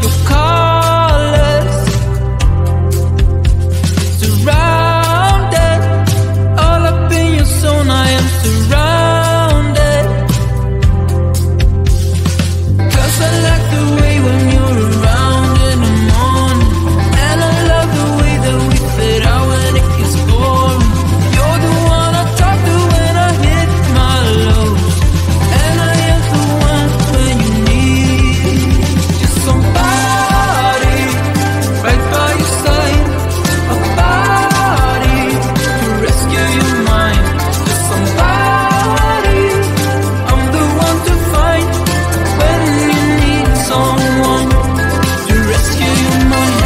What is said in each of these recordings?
for colors. Surrounded, all up in your zone, I am surrounded. 'Cause I like the way when you're around in the morning, and I love the way that we fit out when it gets boring. You're the one I talk to when I hit my lows, and I am the one when you need just somebody right by your side, a body to rescue your mind. Just somebody, I'm the one to find when you need someone to rescue your mind.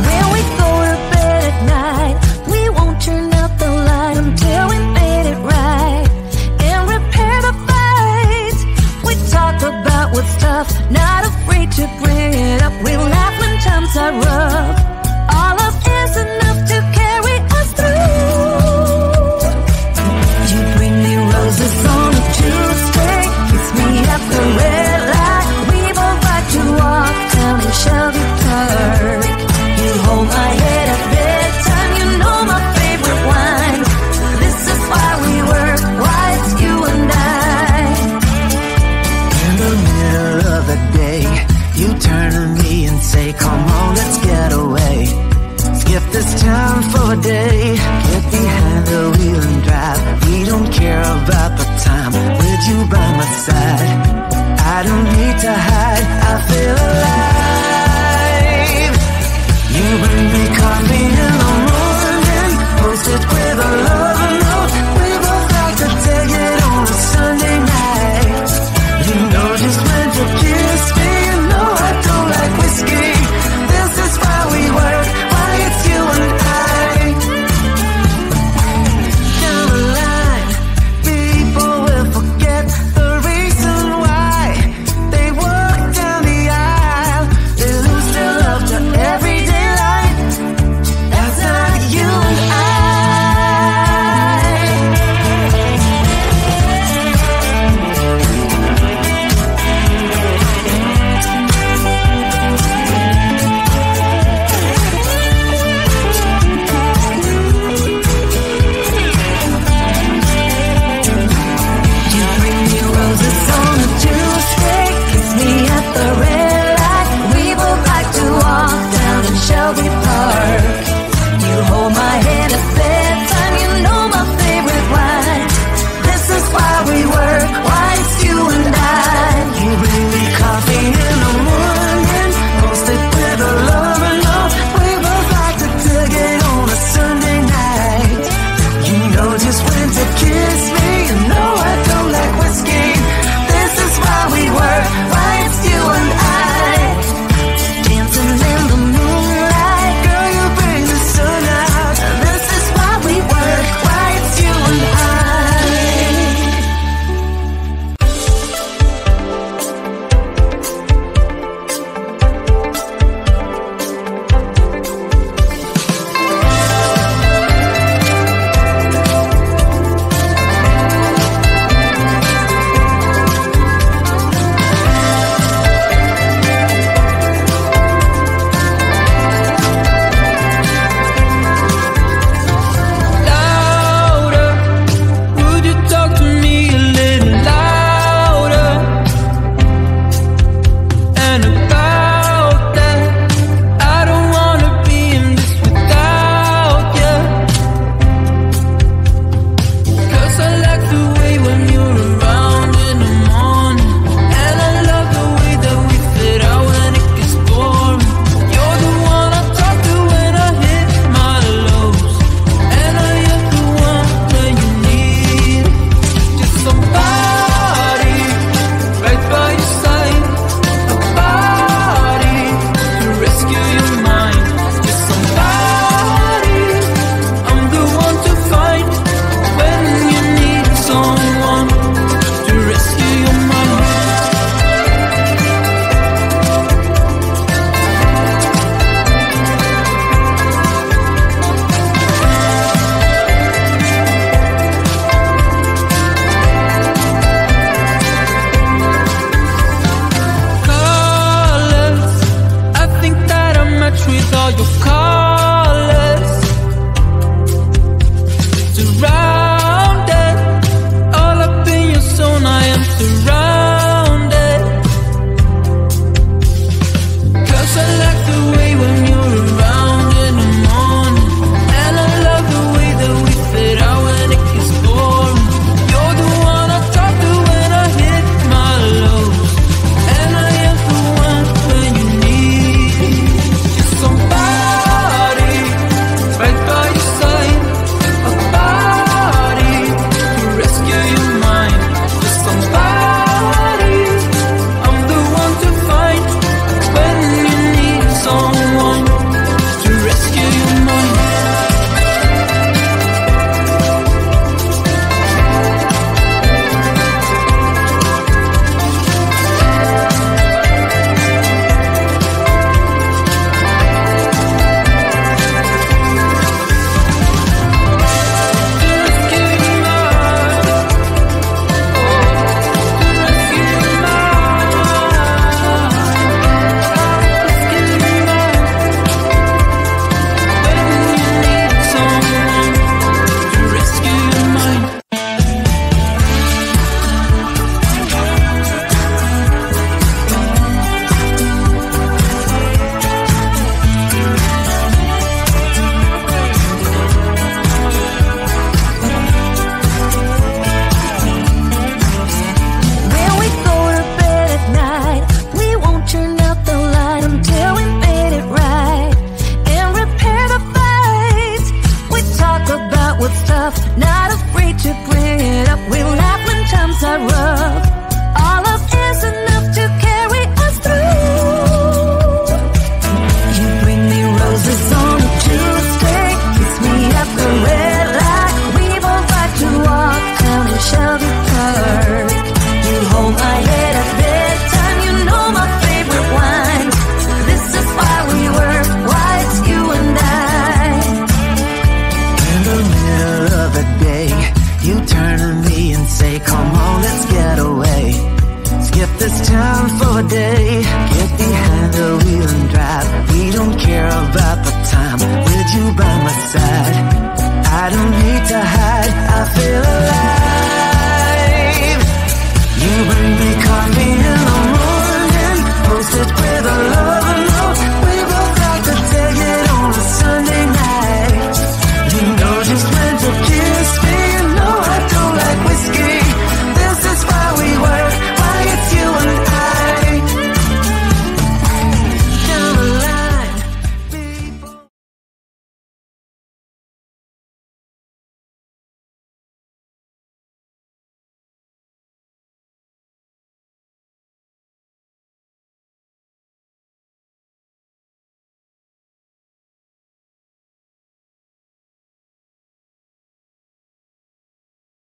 When we go to bed at night, we won't turn out the light until we made it right and repair the fights. We talk about what's tough, not afraid to bring it up. We laugh when times are rough. All of is enough to carry us through. You bring me roses on a Tuesday, kiss me at the red light. We both like to walk down in Shelby Park. You hold my head at bedtime, you know my favorite wine. This is why we work, why it's you and I. In the middle of the day, you turn to me and say, come on, let's get away. Skip this town for a day, get behind the wheel and drive. We don't care about the time with you by my side. I don't need to hide